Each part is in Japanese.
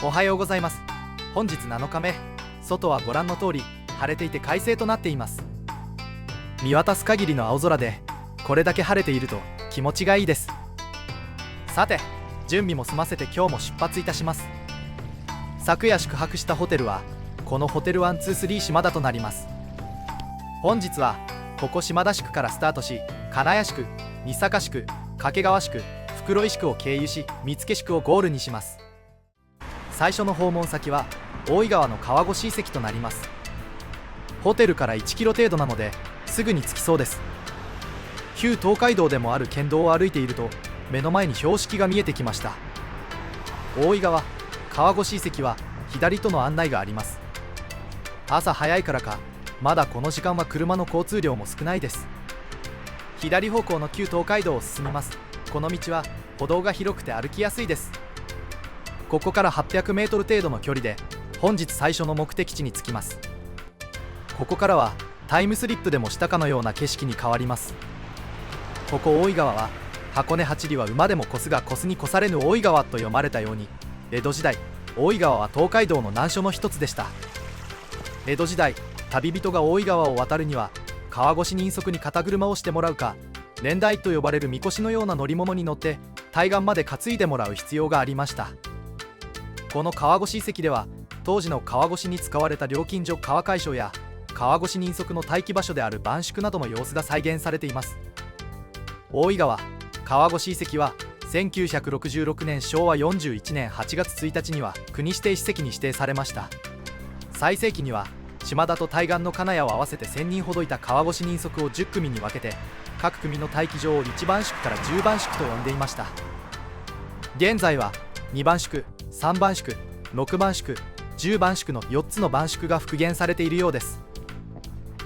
おはようございます。本日7日目、外はご覧の通り晴れていて快晴となっています。見渡す限りの青空でこれだけ晴れていると気持ちがいいです。さて、準備も済ませて今日も出発いたします。昨夜宿泊したホテルはこのホテル123島田となります。本日はここ島田宿からスタートし、金谷宿、三坂宿、掛川宿、袋井宿を経由し見附宿をゴールにします。最初の訪問先は大井川の川越遺跡となります。ホテルから1キロ程度なのですぐに着きそうです。旧東海道でもある県道を歩いていると目の前に標識が見えてきました。大井川川越遺跡は左との案内があります。朝早いからかまだこの時間は車の交通量も少ないです。左方向の旧東海道を進みます。この道は歩道が広くて歩きやすいです。ここから800メートル程度の距離で本日最初の目的地に着きます。ここからはタイムスリップでもしたかのような景色に変わります。ここ大井川は箱根八里は馬でも越すが越すに越されぬ大井川と読まれたように、江戸時代大井川は東海道の難所の一つでした。江戸時代、旅人が大井川を渡るには川越人足に肩車をしてもらうか、連台と呼ばれるみこしのような乗り物に乗って対岸まで担いでもらう必要がありました。この川越遺跡では当時の川越に使われた料金所川海所や川越人足の待機場所である番宿などの様子が再現されています。大井川川越遺跡は1966年昭和41年8月1日には国指定史跡に指定されました。最盛期には島田と対岸の金谷を合わせて1000人ほどいた川越人足を10組に分けて各組の待機場を1番宿から10番宿と呼んでいました。現在は2番宿、3番宿、6番宿、10番宿の4つの番宿が復元されているようです。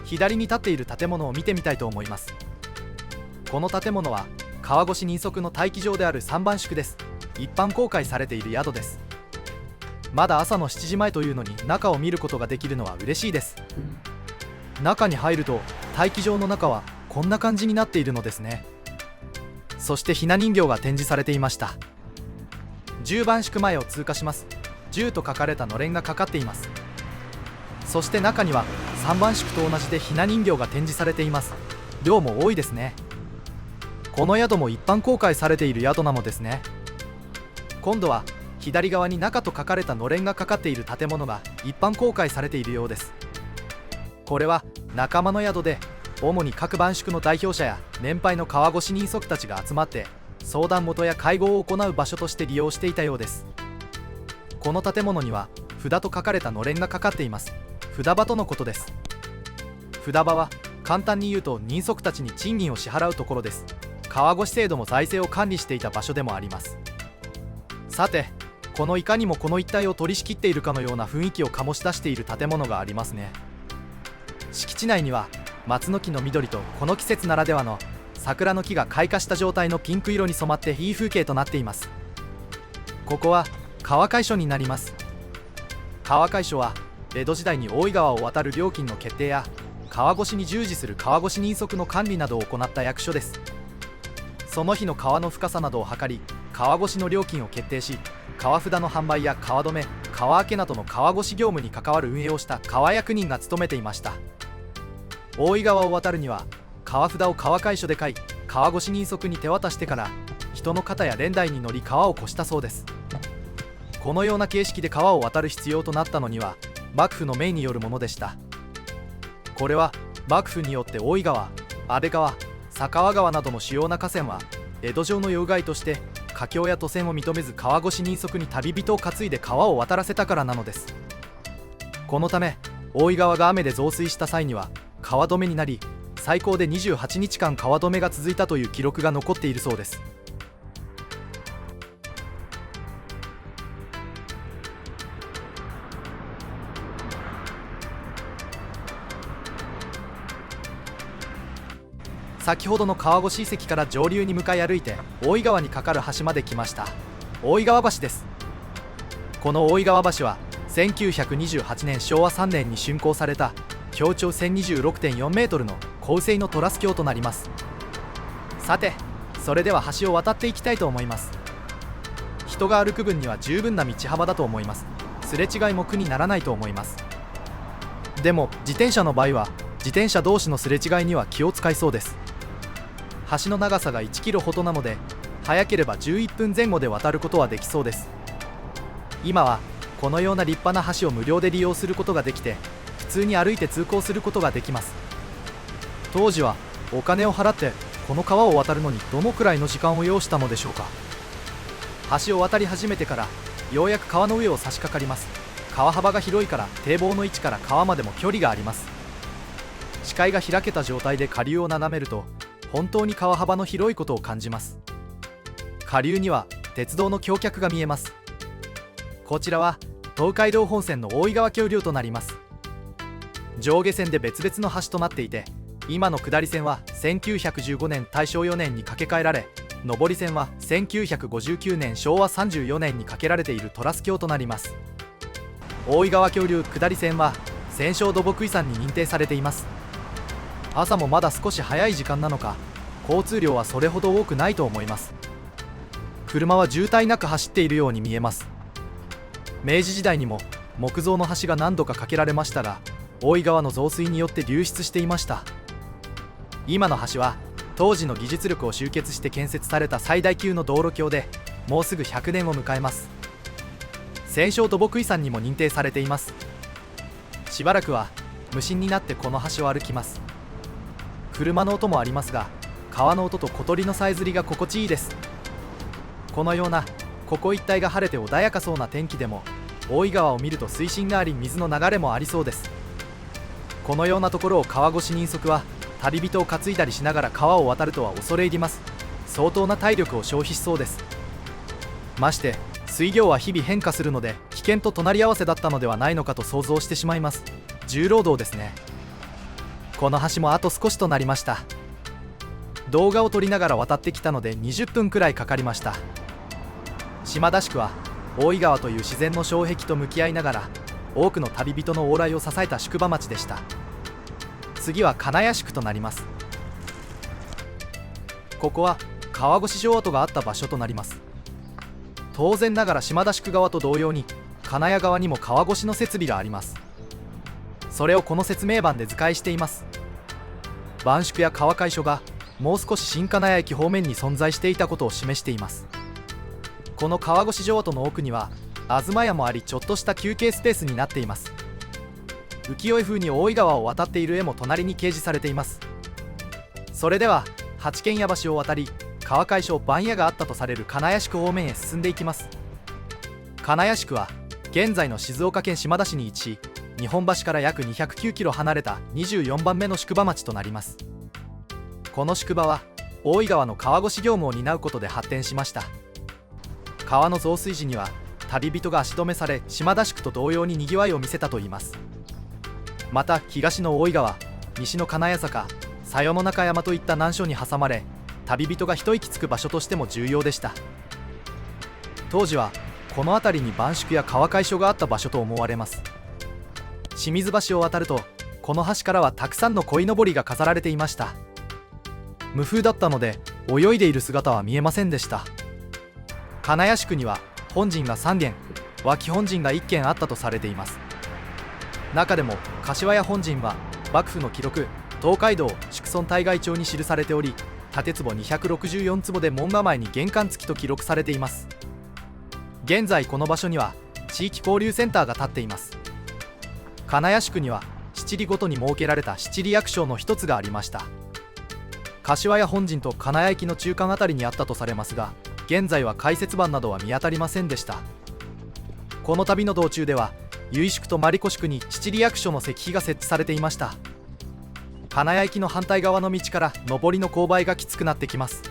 左に立っている建物を見てみたいと思います。この建物は川越人足の待機場である3番宿です。一般公開されている宿です。まだ朝の7時前というのに中を見ることができるのは嬉しいです。中に入ると待機場の中はこんな感じになっているのですね。そしてひな人形が展示されていました。10番宿前を通過します。10と書かれたのれんがかかっています。そして中には3番宿と同じでひな人形が展示されています。量も多いですね。この宿も一般公開されている宿なのですね。今度は左側に中と書かれたのれんがかかっている建物が一般公開されているようです。これは仲間の宿で主に各番宿の代表者や年配の川越人足たちが集まって相談元や会合を行う場所として利用していたようです。この建物には札と書かれたのれんがかかっています。札場とのことです。札場は簡単に言うと人足たちに賃金を支払うところです。川越制度も財政を管理していた場所でもあります。さて、このいかにもこの一帯を取り仕切っているかのような雰囲気を醸し出している建物がありますね。敷地内には松の木の緑とこの季節ならではの桜の木が開花した状態のピンク色に染まっていい風景となっています。ここは川海所になります。川海所は江戸時代に大井川を渡る料金の決定や川越に従事する川越人足の管理などを行った役所です。その日の川の深さなどを測り川越の料金を決定し、川札の販売や川止め、川開けなどの川越業務に関わる運営をした川役人が務めていました。大井川を渡るには川札を川海所で買い、川越人足に手渡してから人の肩や連台に乗り川を越したそうです。このような形式で川を渡る必要となったのには幕府の命によるものでした。これは幕府によって大井川、安倍川、佐川川などの主要な河川は江戸城の要害として架橋や渡船を認めず川越人足に旅人を担いで川を渡らせたからなのです。このため大井川が雨で増水した際には川止めになり、最高で28日間川止めが続いたという記録が残っているそうです。先ほどの川越遺跡から上流に向かい歩いて大井川に架かる橋まで来ました。大井川橋です。この大井川橋は1928年昭和3年に竣工された橋長 1026.4 メートルの高性のトラス橋となります。さて、それでは橋を渡っていきたいと思います。一人が歩く分には十分な道幅だと思います。すれ違いも苦にならないと思います。でも自転車の場合は自転車同士のすれ違いには気を使いそうです。橋の長さが1キロほどなので、早ければ11分前後で渡ることはできそうです。今はこのような立派な橋を無料で利用することができて、普通に歩いて通行することができます。当時はお金を払ってこの川を渡るのにどのくらいの時間を要したのでしょうか。橋を渡り始めてからようやく川の上を差し掛かります。川幅が広いから堤防の位置から川までも距離があります。視界が開けた状態で下流を眺めると、本当に川幅の広いことを感じます。下流には鉄道の橋脚が見えます。こちらは東海道本線の大井川橋梁となります。上下線で別々の橋となっていて、今の下り線は1915年大正4年に架け替えられ、上り線は1959年昭和34年に架けられているトラス橋となります。大井川橋梁下り線は戦勝土木遺産に認定されています。朝もまだ少し早い時間なのか、交通量はそれほど多くないと思います。車は渋滞なく走っているように見えます。明治時代にも木造の橋が何度か架けられましたが、大井川の増水によって流出していました。今の橋は当時の技術力を集結して建設された最大級の道路橋で、もうすぐ100年を迎えます。戦勝土木遺産にも認定されています。しばらくは無心になってこの橋を歩きます。車の音もありますが、川の音と小鳥のさえずりが心地いいです。このようなここ一帯が晴れて穏やかそうな天気でも、大井川を見ると水深があり水の流れもありそうです。このようなところを川越し人足は旅人を担いだりしながら川を渡るとは恐れ入ります。相当な体力を消費しそうです。まして水量は日々変化するので、危険と隣り合わせだったのではないのかと想像してしまいます。重労働ですね。この橋もあと少しとなりました。動画を撮りながら渡ってきたので20分くらいかかりました。島田宿は大井川という自然の障壁と向き合いながら、多くの旅人の往来を支えた宿場町でした。次は金谷宿となります。ここは川越城跡があった場所となります。当然ながら島田宿側と同様に金谷側にも川越しの設備があります。それをこの説明板で図解しています。板宿や川会所がもう少し新金谷駅方面に存在していたことを示しています。この川越城跡の奥には東屋もあり、ちょっとした休憩スペースになっています。浮世絵風に大井川を渡っている絵も隣に掲示されています。それでは八軒屋橋を渡り、川会所番屋があったとされる金谷宿方面へ進んでいきます。金谷宿は現在の静岡県島田市に位置し、日本橋から約209キロ離れた24番目の宿場町となります。この宿場は大井川の川越し業務を担うことで発展しました。川の増水時には旅人が足止めされ、島田宿と同様ににぎわいを見せたといいます。また東の大井川、西の金谷坂、佐与の中山といった難所に挟まれ、旅人が一息つく場所としても重要でした。当時はこの辺りに板宿や川会所があった場所と思われます。清水橋を渡ると、この橋からはたくさんの鯉のぼりが飾られていました。無風だったので泳いでいる姿は見えませんでした。金谷宿には本陣が3軒、脇本陣が1軒あったとされています。中でも柏屋本陣は幕府の記録東海道宿村対外帳に記されており、建坪264坪で門構えに玄関付きと記録されています。現在この場所には地域交流センターが建っています。金谷宿には七里ごとに設けられた七里役所の一つがありました。柏屋本陣と金谷駅の中間あたりにあったとされますが、現在は解説板などは見当たりませんでした。この旅の道中では由比宿と真理子宿に七里役所の石碑が設置されていました。金谷駅の反対側の道から上りの勾配がきつくなってきます。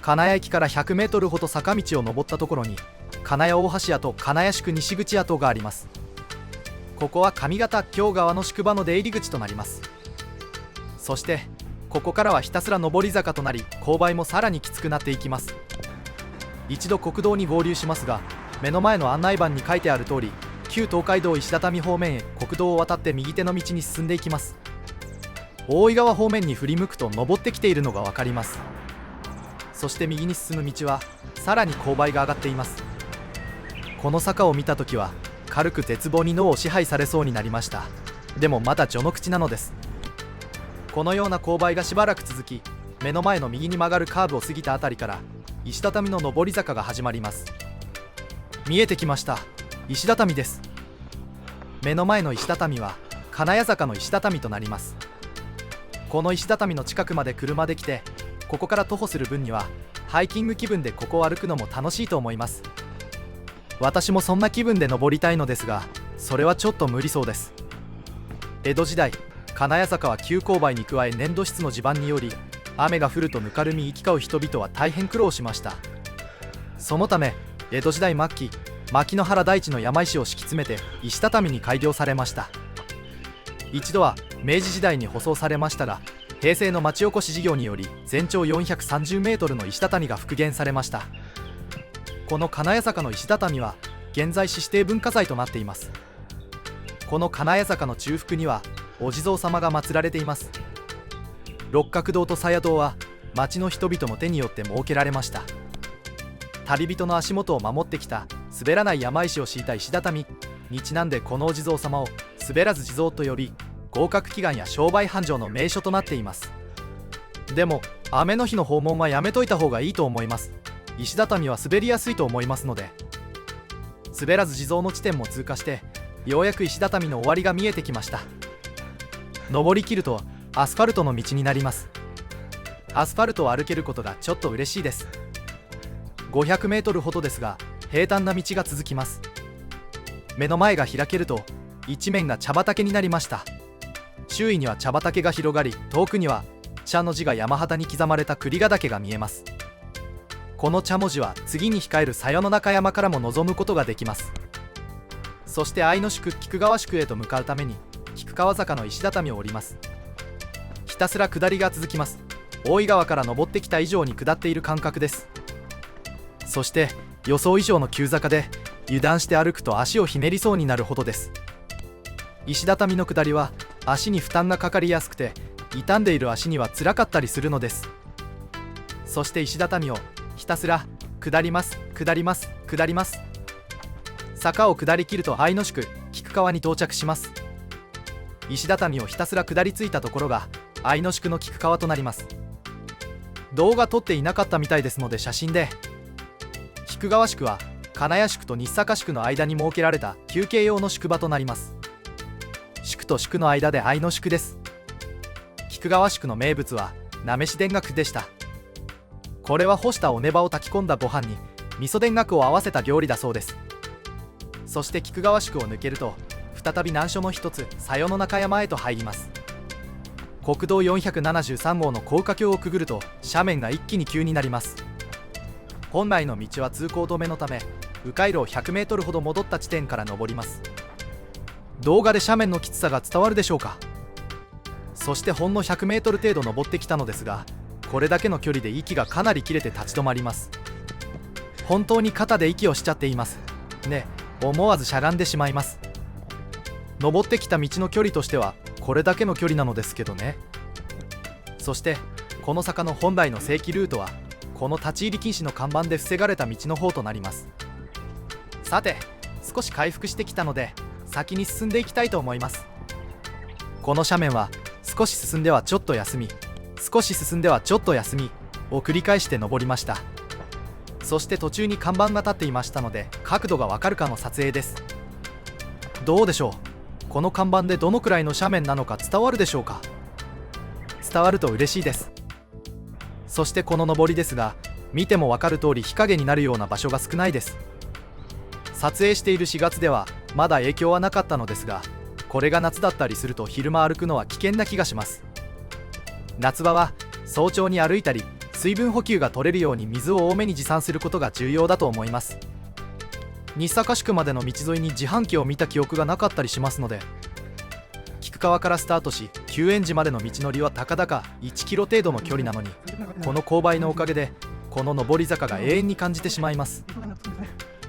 金谷駅から100メートルほど坂道を登ったところに金谷大橋跡、金谷宿西口跡があります。ここは上方京川の宿場の出入り口となります。そしてここからはひたすら上り坂となり、勾配もさらにきつくなっていきます。一度国道に合流しますが、目の前の案内板に書いてある通り、旧東海道石畳方面へ国道を渡って右手の道に進んでいきます。大井川方面に振り向くと登ってきているのが分かります。そして右に進む道はさらに勾配が上がっています。この坂を見た時は軽く絶望に脳を支配されそうになりました。でもまだ序の口なのです。このような勾配がしばらく続き、目の前の右に曲がるカーブを過ぎたあたりから石畳の上り坂が始まります。見えてきました。石畳です。目の前の石畳は金谷坂の石畳となります。この石畳の近くまで車で来て、ここから徒歩する分にはハイキング気分でここを歩くのも楽しいと思います。私もそんな気分で登りたいのですが、それはちょっと無理そうです。江戸時代、金谷坂は急勾配に加え粘土質の地盤により、雨が降るとぬかるみ行き交う人々は大変苦労しました。そのため江戸時代末期、牧之原台地の山石を敷き詰めて石畳に改良されました。一度は明治時代に舗装されましたが、平成の町おこし事業により全長430メートルの石畳が復元されました。この金谷坂の石畳は現在市指定文化財となっています。この金谷坂の中腹にはお地蔵様が祀られています。六角堂と鞘堂は町の人々の手によって設けられました。旅人の足元を守ってきた滑らない山石を敷いた石畳にちなんで、このお地蔵様を滑らず地蔵と呼び、合格祈願や商売繁盛の名所となっています。でも雨の日の訪問はやめといた方がいいと思います。石畳は滑りやすいと思いますので。滑らず地蔵の地点も通過して、ようやく石畳の終わりが見えてきました。登りきるとアスファルトの道になります。アスファルトを歩けることがちょっと嬉しいです。500メートルほどですが平坦な道が続きます。目の前が開けると一面が茶畑になりました。周囲には茶畑が広がり、遠くには茶の字が山肌に刻まれた栗ヶ岳が見えます。この茶文字は次に控える鞘の中山からも望むことができます。そして愛の宿菊川宿へと向かうために菊川坂の石畳を降ります。ひたすら下りが続きます。大井川から登ってきた以上に下っている感覚です。そして予想以上の急坂で油断して歩くと足をひねりそうになるほどです。石畳の下りは足に負担がかかりやすくて、傷んでいる足にはつらかったりするのです。そして石畳をひたすら下ります、下ります、下ります。坂を下りきると愛の宿菊川に到着します。石畳をひたすら下りついたところが愛の宿の菊川となります。動画撮っていなかったみたいですので写真で。菊川宿は金谷宿と日坂宿の間に設けられた休憩用の宿場となります。宿と宿の間で愛の宿です。菊川宿の名物はなめし田楽でした。これは干したおねばを炊き込んだご飯に味噌田楽を合わせた料理だそうです。そして菊川宿を抜けると再び難所の一つ鞘の中山へと入ります。国道473号の高架橋をくぐると斜面が一気に急になります。本来の道は通行止めのため、迂回路を100メートルほど戻った地点から登ります。動画で斜面のきつさが伝わるでしょうか。そしてほんの100メートル程度登ってきたのですが、これだけの距離で息がかなり切れて立ち止まります。本当に肩で息をしちゃっていますね。思わずしゃがんでしまいます。登ってきた道の距離としてはこれだけの距離なのですけどね。そしてこの坂の本来の正規ルートはこの立ち入り禁止の看板で防がれた道の方となります。さて少し回復してきたので先に進んでいきたいと思います。この斜面は少し進んではちょっと休み、少し進んではちょっと休みを繰り返して登りました。そして途中に看板が立っていましたので角度がわかるかの撮影です。どうでしょう、この看板でどのくらいの斜面なのか伝わるでしょうか。伝わると嬉しいです。そしてこの登りですが、見てもわかる通り日陰になるような場所が少ないです。撮影している4月ではまだ影響はなかったのですが、これが夏だったりすると昼間歩くのは危険な気がします。夏場は早朝に歩いたり水分補給が取れるように水を多めに持参することが重要だと思います。日坂宿までの道沿いに自販機を見た記憶がなかったりしますので、菊川からスタートし救援寺までの道のりはたかだか1キロ程度の距離なのに、この勾配のおかげでこの上り坂が永遠に感じてしまいます。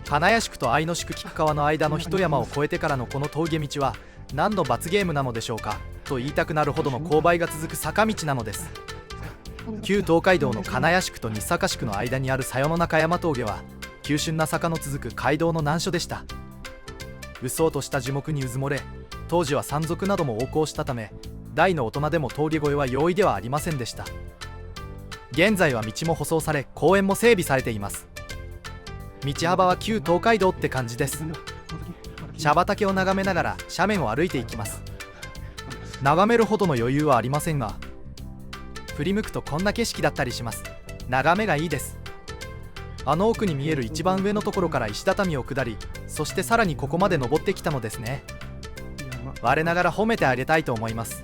金谷宿と愛の宿菊川の間の一山を越えてからのこの峠道は何の罰ゲームなのでしょうかと言いたくなるほどの勾配が続く坂道なのです。旧東海道の金谷宿と日坂宿の間にある佐与の中山峠は急峻な坂の続く街道の難所でした。うっそうとした樹木にうずもれ、当時は山賊なども横行したため、大の大人でも峠越えは容易ではありませんでした。現在は道も舗装され、公園も整備されています。道幅は旧東海道って感じです。茶畑を眺めながら斜面を歩いていきます。眺めるほどの余裕はありませんが、振り向くとこんな景色だったりします。眺めがいいです。あの奥に見える一番上のところから石畳を下り、そしてさらにここまで登ってきたのですね。我ながら褒めてあげたいと思います。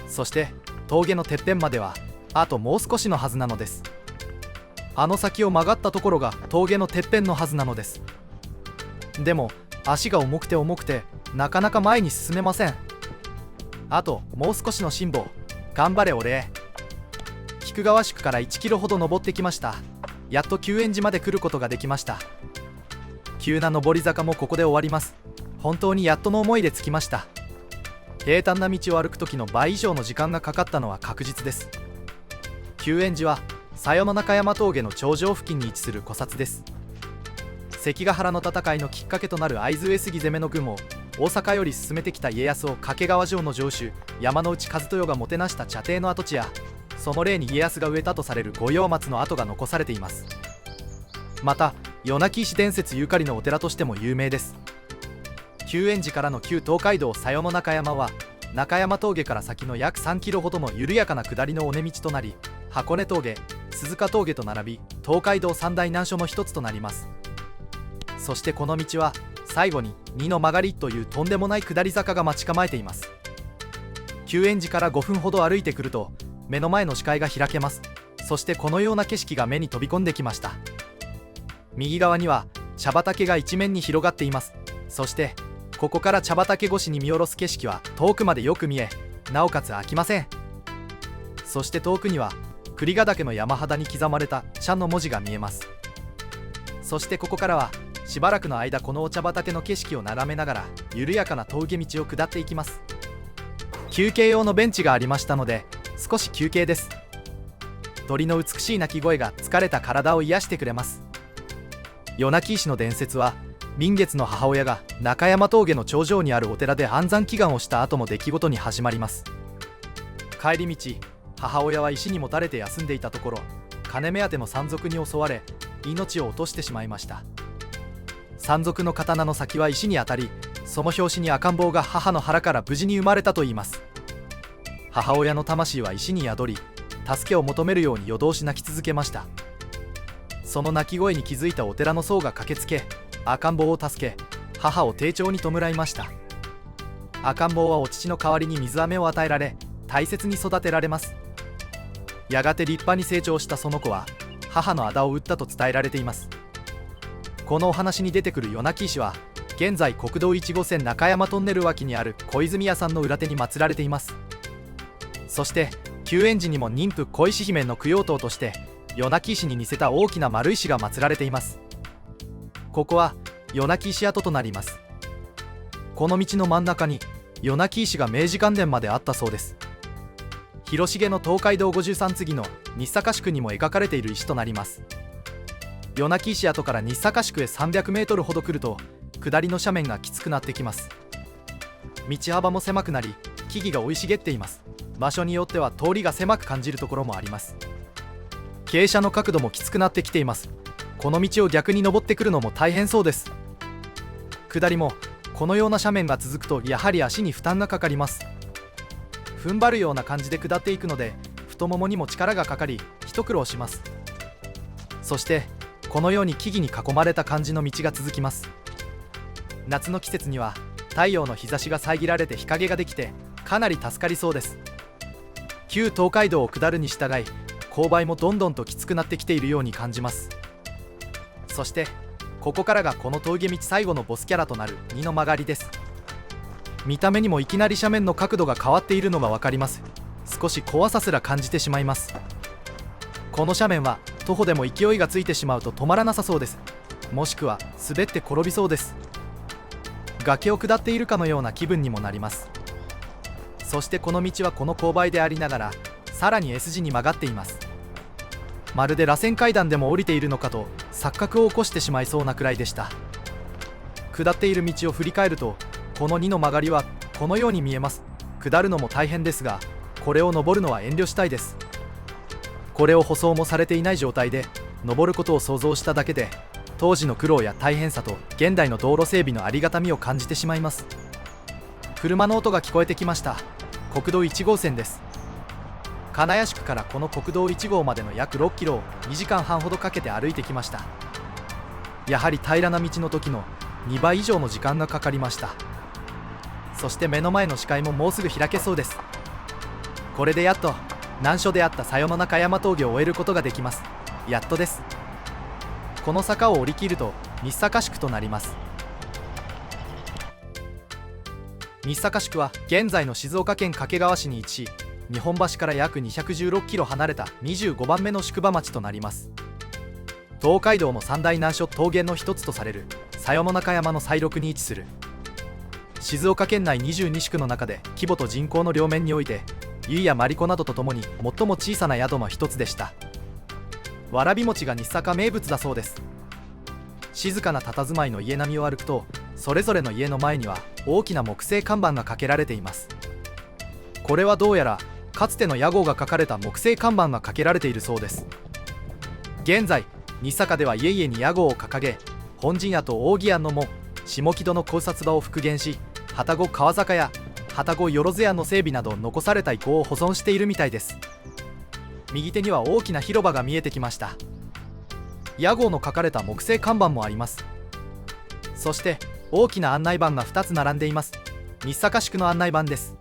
そして峠のてっぺんまではあともう少しのはずなのです。あの先を曲がったところが峠のてっぺんのはずなのです。でも足が重くてなかなか前に進めません。あともう少しの辛抱、頑張れお礼。菊川宿から1キロほど登ってきました。やっと救援寺まで来ることができました。急な上り坂もここで終わります。本当にやっとの思いで着きました。平坦な道を歩く時の倍以上の時間がかかったのは確実です。救援寺は佐与の中山峠の頂上付近に位置する古刹です。関ヶ原の戦いのきっかけとなる会津上杉攻めの軍を大阪より進めてきた家康を掛川城の城主山内和豊がもてなした茶亭の跡地や、その例に家康が植えたとされる五葉松の跡が残されています。また夜泣石伝説ゆかりのお寺としても有名です。救援寺からの旧東海道佐与の中山は中山峠から先の約3キロほどの緩やかな下りの尾根道となり、箱根峠、鈴鹿峠と並び東海道三大難所の一つとなります。そしてこの道は最後に二の曲がりというとんでもない下り坂が待ち構えています。救援寺から5分ほど歩いてくると目の前の視界が開けます。そしてこのような景色が目に飛び込んできました。右側には茶畑が一面に広がっています。そしてここから茶畑越しに見下ろす景色は遠くまでよく見え、なおかつ飽きません。そして遠くには栗ヶ岳の山肌に刻まれた茶の文字が見えます。そしてここからはしばらくの間このお茶畑の景色を眺めながら緩やかな峠道を下っていきます。休憩用のベンチがありましたので少し休憩です。鳥の美しい鳴き声が疲れた体を癒してくれます。夜泣石の伝説は、満月の母親が中山峠の頂上にあるお寺で安産祈願をした後の出来事に始まります。帰り道、母親は石にもたれて休んでいたところ、金目当ての山賊に襲われ命を落としてしまいました。山賊の刀の先は石に当たり、その拍子に赤ん坊が母の腹から無事に生まれたといいます。母親の魂は石に宿り、助けを求めるように夜通し泣き続けました。その泣き声に気づいたお寺の僧が駆けつけ、赤ん坊を助け母を丁重に弔いました。赤ん坊はお乳の代わりに水飴を与えられ大切に育てられます。やがて立派に成長したその子は母の仇を討ったと伝えられています。このお話に出てくる夜泣石は現在国道1号線中山トンネル脇にある小泉屋さんの裏手に祀られています。そして救援寺にも妊婦小石姫の供養塔として夜泣石に似せた大きな丸石が祀られています。ここは夜泣石跡となります。この道の真ん中に夜泣石が明治元年まであったそうです。広重の東海道53次の日坂宿にも描かれている石となります。夜泣石跡から日坂宿へ300メートルほど来ると下りの斜面がきつくなってきます。道幅も狭くなり木々が生い茂っています。場所によっては通りが狭く感じるところもあります。傾斜の角度もきつくなってきています。この道を逆に登ってくるのも大変そうです。下りもこのような斜面が続くとやはり足に負担がかかります。踏ん張るような感じで下っていくので太ももにも力がかかり一苦労します。そしてこのように木々に囲まれた感じの道が続きます。夏の季節には太陽の日差しが遮られて日陰ができてかなり助かりそうです。旧東海道を下るに従い勾配もどんどんときつくなってきているように感じます。そしてここからがこの峠道最後のボスキャラとなる二の曲がりです。見た目にもいきなり斜面の角度が変わっているのが分かります。少し怖さすら感じてしまいます。この斜面は徒歩でも勢いがついてしまうと止まらなさそうです。もしくは滑って転びそうです。崖を下っているかのような気分にもなります。そしてこの道はこの勾配でありながらさらに S 字に曲がっています。まるで螺旋階段でも降りているのかと錯覚を起こしてしまいそうなくらいでした。下っている道を振り返ると、この2の曲がりはこのように見えます。下るのも大変ですが、これを登るのは遠慮したいです。これを舗装もされていない状態で登ることを想像しただけで、当時の苦労や大変さと現代の道路整備のありがたみを感じてしまいます。車の音が聞こえてきました。国道1号線です。金谷宿からこの国道1号までの約6キロを2時間半ほどかけて歩いてきました。やはり平らな道の時の2倍以上の時間がかかりました。そして目の前の視界ももうすぐ開けそうです。これでやっと難所であった佐与の中山峠を終えることができます。やっとです。この坂を降り切ると日坂宿となります。日坂宿は現在の静岡県掛川市に位置し、日本橋から約216キロ離れた25番目の宿場町となります。東海道の三大難所峠の一つとされる佐与の中山の最麓に位置する静岡県内22宿の中で規模と人口の両面において由比や真理子などとともに最も小さな宿の一つでした。わらび餅が日坂名物だそうです。静かな佇まいの家並みを歩くと、それぞれの家の前には大きな木製看板がかけられています。これはどうやらかつての屋号が書かれた木製看板がかけられているそうです。現在日坂では家々に屋号を掲げ、本陣屋と扇屋の門、下木戸の考察場を復元し、旅籠川坂屋、旅籠よろず屋の整備など残された遺構を保存しているみたいです。右手には大きな広場が見えてきました。屋号の書かれた木製看板もあります。そして大きな案内板が2つ並んでいます。日坂宿の案内板です。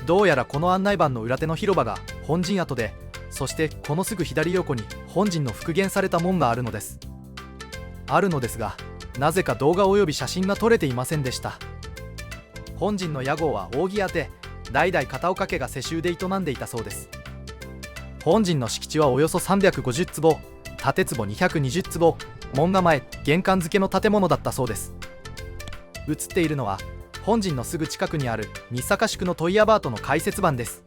どうやらこの案内板の裏手の広場が本陣跡で、そしてこのすぐ左横に本陣の復元された門があるのです。なぜか動画および写真が撮れていませんでした。本陣の屋号は扇屋で、代々片岡家が世襲で営んでいたそうです。本陣の敷地はおよそ350坪、建坪220坪、門構え、玄関付けの建物だったそうです。映っているのは本陣のすぐ近くにある日坂宿の問屋バートの開設版です。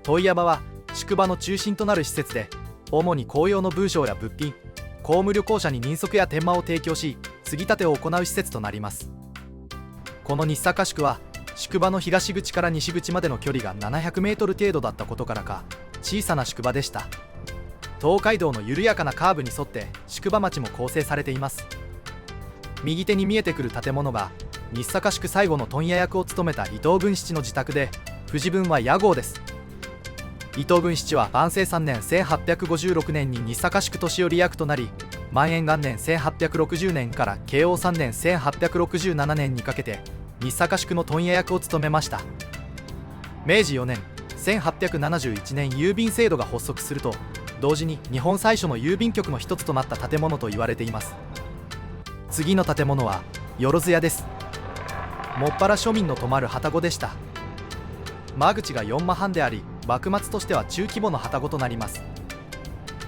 問屋場は宿場の中心となる施設で、主に公用の文章や物品、公務旅行者に人足や天満を提供し、継ぎ立てを行う施設となります。この日坂宿は宿場の東口から西口までの距離が700メートル程度だったことからか、小さな宿場でした。東海道の緩やかなカーブに沿って宿場町も構成されています。右手に見えてくる建物が日坂宿最後の問屋役を務めた伊藤軍七の自宅で、藤分は屋号です。伊藤軍七は万世3年1856年に日坂宿年寄役となり、万延元年1860年から慶応3年1867年にかけて日坂宿の問屋役を務めました。明治4年1871年郵便制度が発足すると同時に日本最初の郵便局の一つとなった建物と言われています。次の建物はよろず屋です。もっぱら庶民の泊まる旅籠でした。間口が4間半であり、幕末としては中規模の旅籠となります。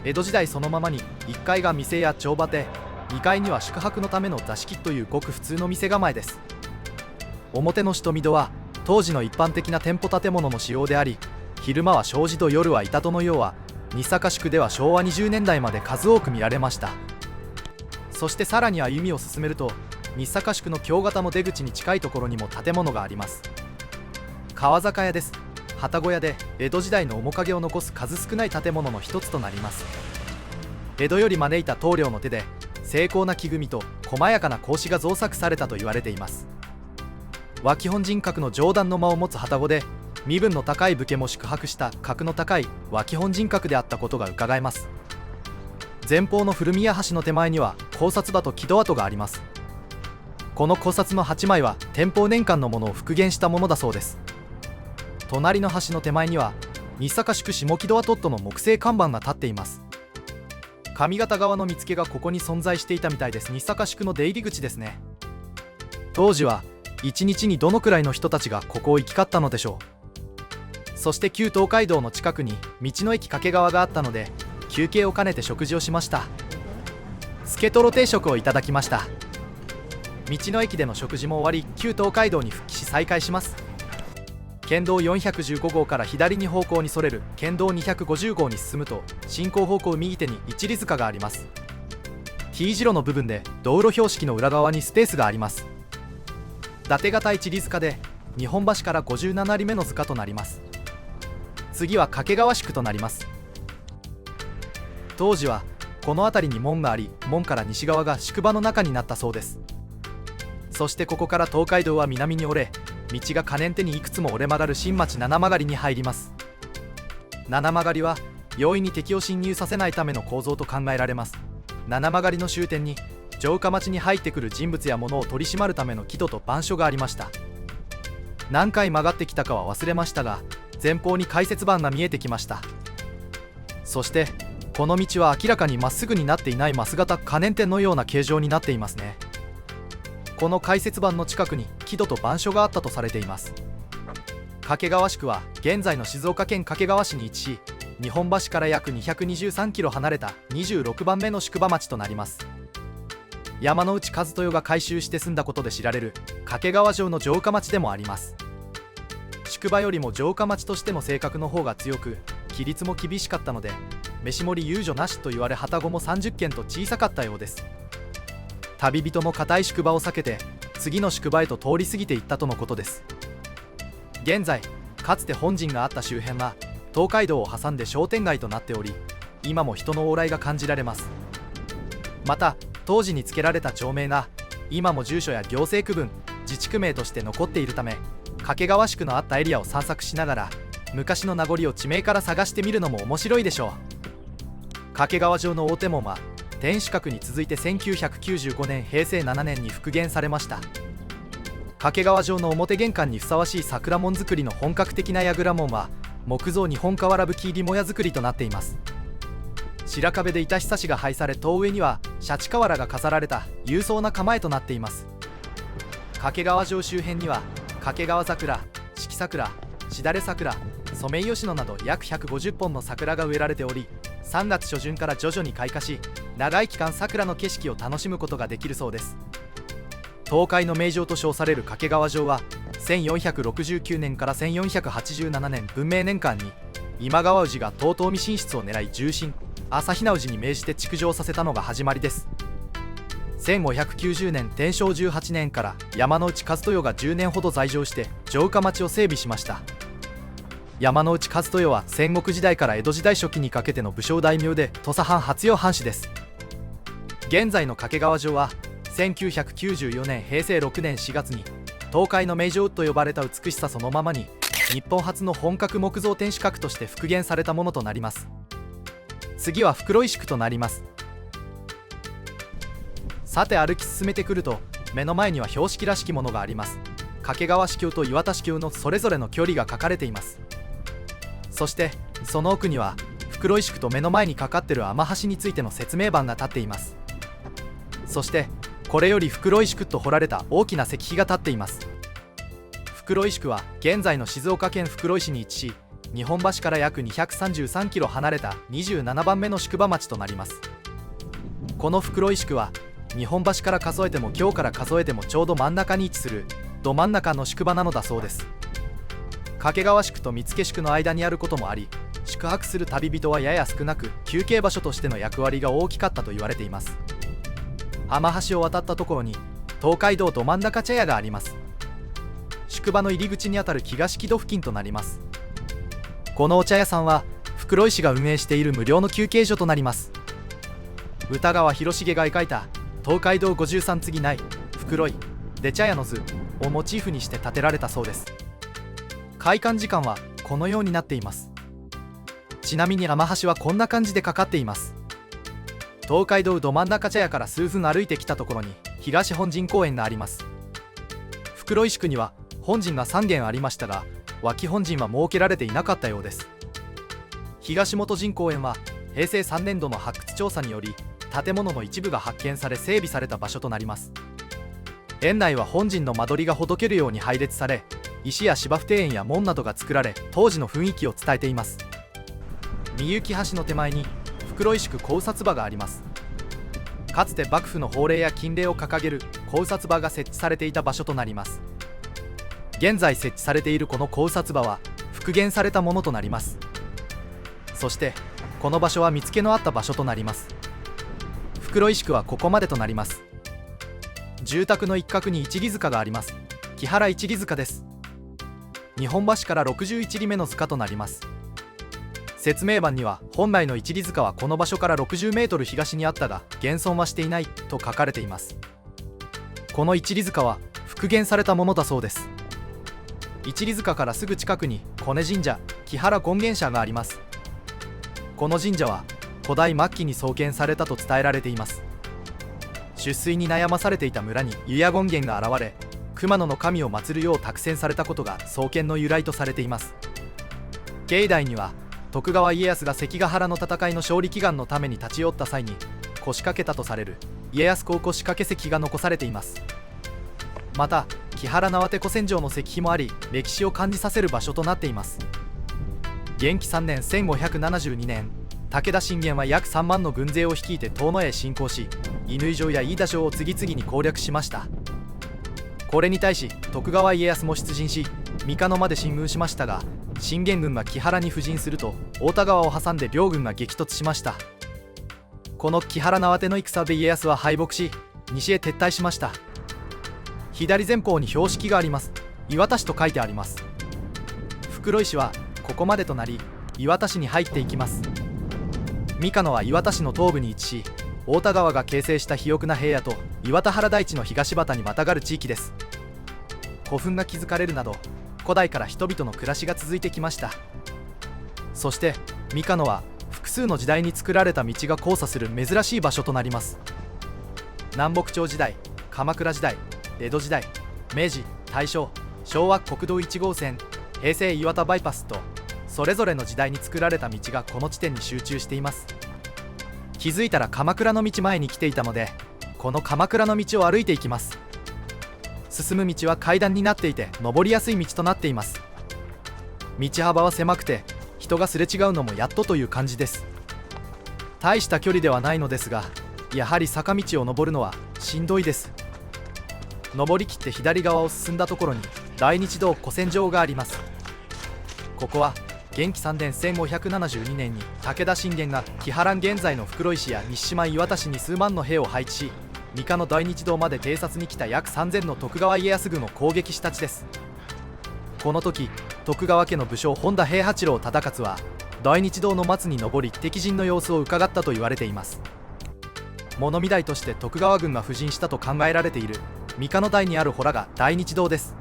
江戸時代そのままに1階が店や帳場で、2階には宿泊のための座敷というごく普通の店構えです。表の下見戸は当時の一般的な店舗建物の仕様であり、昼間は障子戸、夜は板戸のようは日坂宿では昭和20年代まで数多く見られました。そしてさらに歩みを進めると、日坂宿の京型の出口に近いところにも建物があります。川坂屋です。旅籠屋で江戸時代の面影を残す数少ない建物の一つとなります。江戸より招いた棟梁の手で精巧な木組みと細やかな格子が造作されたと言われています。脇本陣閣の上段の間を持つ旅籠で、身分の高い武家も宿泊した格の高い脇本陣閣であったことが伺えます。前方の古宮橋の手前には考察場と木戸跡があります。この考察の8枚は天保年間のものを復元したものだそうです。隣の橋の手前には日坂宿下木戸跡との木製看板が立っています。上方側の見附がここに存在していたみたいです。日坂宿の出入り口ですね。当時は1日にどのくらいの人たちがここを行き交ったのでしょう。そして旧東海道の近くに道の駅掛川があったので、休憩を兼ねて食事をしました。スケトロ定食をいただきました。道の駅での食事も終わり、旧東海道に復帰し再開します。県道415号から左に方向にそれる県道250号に進むと、進行方向右手に一里塚があります。 T 字路の部分で道路標識の裏側にスペースがあります。伊達型一里塚で日本橋から57里目の塚となります。次は掛川宿となります。当時はこの辺りに門があり、門から西側が宿場の中になったそうです。そしてここから東海道は南に折れ、道が可燃手にいくつも折れ曲がる新町七曲りに入ります。七曲りは容易に敵を侵入させないための構造と考えられます。七曲りの終点に城下町に入ってくる人物や物を取り締まるための木戸と番所がありました。何回曲がってきたかは忘れましたが、前方に解説板が見えてきました。そしてこの道は明らかにまっすぐになっていないマス型可燃点のような形状になっていますね。この解説板の近くに木戸と番所があったとされています。掛川宿は現在の静岡県掛川市に位置し、日本橋から約223キロ離れた26番目の宿場町となります。山内和豊が改修して住んだことで知られる掛川城の城下町でもあります。宿場よりも城下町としての性格の方が強く、規律も厳しかったので、飯盛り遊女なしと言われ、旅籠も30軒と小さかったようです。旅人も固い宿場を避けて次の宿場へと通り過ぎていったとのことです。現在かつて本陣があった周辺は東海道を挟んで商店街となっており、今も人の往来が感じられます。また当時に付けられた町名が今も住所や行政区分、自治区名として残っているため、掛川宿のあったエリアを散策しながら昔の名残を地名から探してみるのも面白いでしょう。掛川城の大手門は天守閣に続いて1995年平成7年に復元されました。掛川城の表玄関にふさわしい桜門造りの本格的な櫓門は木造日本瓦葺き入りもや造りとなっています。白壁で板ひさしが配され、塔上にはシャチ瓦が飾られた勇壮な構えとなっています。掛川城周辺には掛川桜、四季桜、しだれ桜、ソメイヨシノなど約150本の桜が植えられており、3月初旬から徐々に開花し、長い期間桜の景色を楽しむことができるそうです。東海の名城と称される掛川城は1469年から1487年文明年間に今川氏が遠江進出を狙い、重臣朝比奈氏に命じて築城させたのが始まりです。1590年天正18年から山内和豊が10年ほど在城して城下町を整備しました。山内和豊は戦国時代から江戸時代初期にかけての武将大名で土佐藩初代藩士です。現在の掛川城は1994年平成6年4月に東海の名城と呼ばれた美しさそのままに日本初の本格木造天守閣として復元されたものとなります。次は袋井宿となります。さて歩き進めてくると目の前には標識らしきものがあります。掛川市境と磐田市境のそれぞれの距離が書かれています。そしてその奥には袋井宿と目の前にかかっている天橋についての説明板が立っています。そしてこれより袋井宿と彫られた大きな石碑が立っています。袋井宿は現在の静岡県袋井市に位置し、日本橋から約233キロ離れた27番目の宿場町となります。この袋井宿は日本橋から数えても今日から数えてもちょうど真ん中に位置するど真ん中の宿場なのだそうです。掛川宿と見附宿の間にあることもあり、宿泊する旅人はやや少なく、休憩場所としての役割が大きかったと言われています。浜橋を渡ったところに東海道ど真ん中茶屋があります。宿場の入り口にあたる東木戸付近となります。このお茶屋さんは袋井市が運営している無料の休憩所となります。歌川広重が描いた東海道53次内袋井で茶屋の図をモチーフにして建てられたそうです。開館時間はこのようになっています。ちなみに天橋はこんな感じでかかっています。東海道ど真ん中茶屋から数分歩いてきたところに東本陣公園があります。袋井宿には本陣が3軒ありましたが、脇本陣は設けられていなかったようです。東本陣公園は平成3年度の発掘調査により建物の一部が発見され整備された場所となります。園内は本陣の間取りがほどけるように配列され、石や芝生庭園や門などが作られ、当時の雰囲気を伝えています。三幸橋の手前に袋井宿考察場があります。かつて幕府の法令や禁令を掲げる考察場が設置されていた場所となります。現在設置されているこの考察場は復元されたものとなります。そしてこの場所は見つけのあった場所となります。袋井地区はここまでとなります。住宅の一角に一里塚があります。木原一里塚です。日本橋から61里目の塚となります。説明板には本来の一里塚はこの場所から60メートル東にあったが現存はしていないと書かれています。この一里塚は復元されたものだそうです。一里塚からすぐ近くに小根神社、木原権現社があります。この神社は古代末期に創建されたと伝えられています。出水に悩まされていた村に湯屋権現が現れ、熊野の神を祀るよう託宣されたことが創建の由来とされています。境内には徳川家康が関ヶ原の戦いの勝利祈願のために立ち寄った際に腰掛けたとされる家康公腰掛け石が残されています。また木原縄手古戦場の石碑もあり、歴史を感じさせる場所となっています。元亀3年1572年、武田信玄は約3万の軍勢を率いて遠野へ侵攻し、乾城や飯田城を次々に攻略しました。これに対し徳川家康も出陣し、三日野まで進軍しましたが、信玄軍が木原に布陣すると太田川を挟んで両軍が激突しました。この木原縄手の戦で家康は敗北し、西へ撤退しました。左前方に標識があります。磐田市と書いてあります。袋井市はここまでとなり、磐田市に入っていきます。三日野は磐田市の東部に位置し、太田川が形成した肥沃な平野と磐田原台地の東端にまたがる地域です。古墳が築かれるなど古代から人々の暮らしが続いてきました。そして三日野は複数の時代に作られた道が交差する珍しい場所となります。南北朝時代、鎌倉時代、江戸時代、明治、大正、昭和国道1号線、平成磐田バイパスとそれぞれの時代に作られた道がこの地点に集中しています。気づいたら鎌倉の道前に来ていたので、この鎌倉の道を歩いていきます。進む道は階段になっていて登りやすい道となっています。道幅は狭くて人がすれ違うのもやっとという感じです。大した距離ではないのですが、やはり坂道を登るのはしんどいです。登りきって左側を進んだところに大日堂古戦場があります。ここは元亀3年1572年に武田信玄が木原現在の袋井市や西島磐田市に数万の兵を配置し、三日の大日堂まで偵察に来た約3000の徳川家康軍を攻撃した地です。この時徳川家の武将本田平八郎忠勝は大日堂の松に登り敵陣の様子を伺ったと言われています。物見台として徳川軍が布陣したと考えられている三日の台にある洞が大日堂です。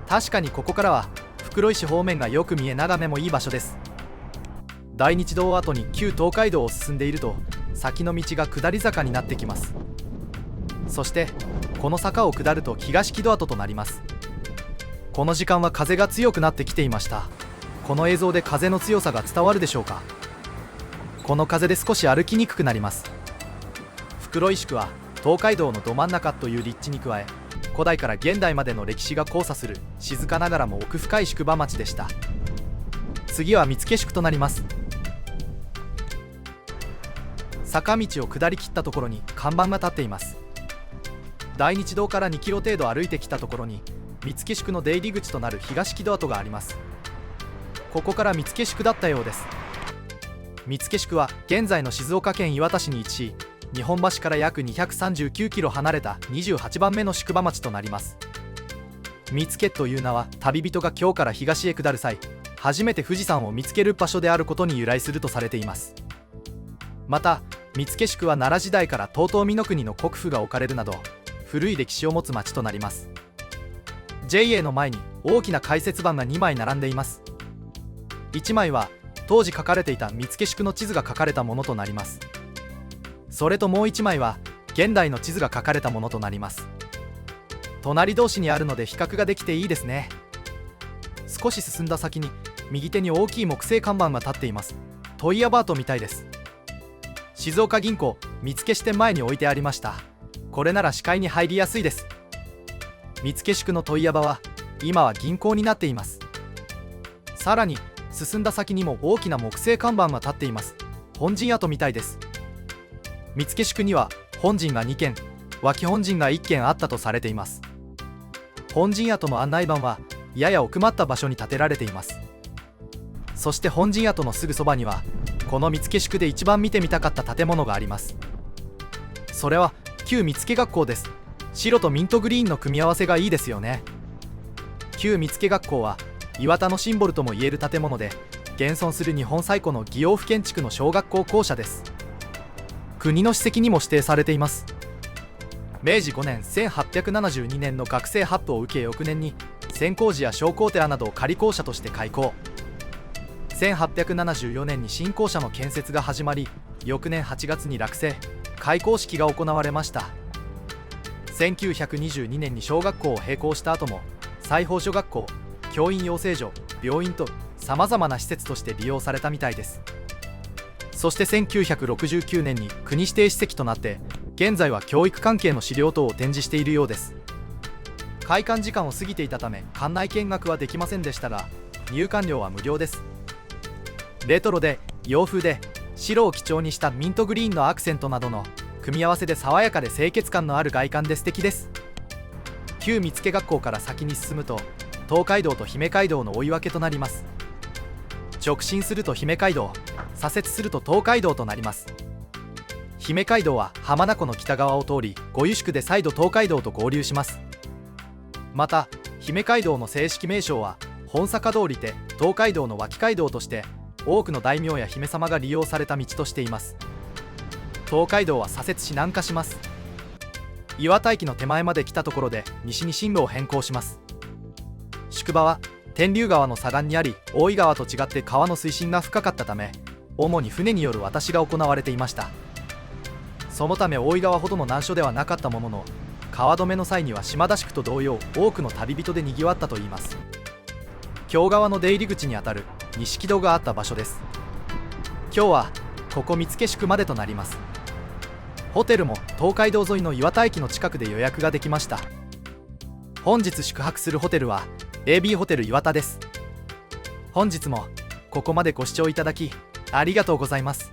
確かにここからは袋井市方面がよく見え眺めもいい場所です。大日堂を後に旧東海道を進んでいると先の道が下り坂になってきます。そしてこの坂を下ると東木戸跡となります。この時間は風が強くなってきていました。この映像で風の強さが伝わるでしょうか。この風で少し歩きにくくなります。袋井宿は東海道のど真ん中という立地に加え、古代から現代までの歴史が交差する静かながらも奥深い宿場町でした。次は見附宿となります。坂道を下りきったところに看板が立っています。大日堂から2キロ程度歩いてきたところに見附宿の出入り口となる東木戸跡があります。ここから見附宿だったようです。見附宿は現在の静岡県磐田市に位置し、日本橋から約239キロ離れた28番目の宿場町となります。見附という名は旅人が京から東へ下る際、初めて富士山を見つける場所であることに由来するとされています。また見附宿は奈良時代から東東美濃国の国府が置かれるなど古い歴史を持つ町となります。 JA の前に大きな解説板が2枚並んでいます。1枚は当時書かれていた見附宿の地図が書かれたものとなります。それともう1枚は現代の地図が書かれたものとなります。隣同士にあるので比較ができていいですね。少し進んだ先に右手に大きい木製看板が立っています。トイアバートみたいです。静岡銀行見附支店前に置いてありました。これなら視界に入りやすいです。見附宿の問屋場は今は銀行になっています。さらに進んだ先にも大きな木製看板が立っています。本陣跡みたいです。見附宿には本陣が2軒、脇本陣が1軒あったとされています。本陣跡の案内板はやや奥まった場所に建てられています。そして本陣跡のすぐそばにはこの見附宿で一番見てみたかった建物があります。それは旧見附学校です。白とミントグリーンの組み合わせがいいですよね。旧見附学校は岩田のシンボルともいえる建物で、現存する日本最古の祇園府建築の小学校校舎です。国の史跡にも指定されています。明治5年1872年の学生発布を受け、翌年に千光寺や小公寺などを仮校舎として開校。1874年に新校舎の建設が始まり、翌年8月に落成開校式が行われました。1922年に小学校を閉校した後も裁縫所学校、教員養成所、病院とさまざまな施設として利用されたみたいです。そして1969年に国指定史跡となって、現在は教育関係の資料等を展示しているようです。開館時間を過ぎていたため館内見学はできませんでしたが、入館料は無料です。レトロで洋風で白を基調にしたミントグリーンのアクセントなどの組み合わせで爽やかで清潔感のある外観で素敵です。旧見附学校から先に進むと東海道と姫街道の追い分けとなります。直進すると姫街道、左折すると東海道となります。姫街道は浜名湖の北側を通り、御湯宿で再度東海道と合流します。また姫街道の正式名称は本坂通りで東海道の脇街道として、多くの大名や姫様が利用された道としています。東海道は左折し南下します。岩田駅の手前まで来たところで西に進路を変更します。宿場は天竜川の左岸にあり、大井川と違って川の水深が深かったため、主に船による渡しが行われていました。そのため大井川ほどの難所ではなかったものの、川止めの際には島田宿と同様、多くの旅人でにぎわったといいます。京川の出入り口にあたる錦戸があった場所です。今日はここ見附宿までとなります。ホテルも東海道沿いの岩田駅の近くで予約ができました。本日宿泊するホテルは AB ホテル岩田です。本日もここまでご視聴いただきありがとうございます。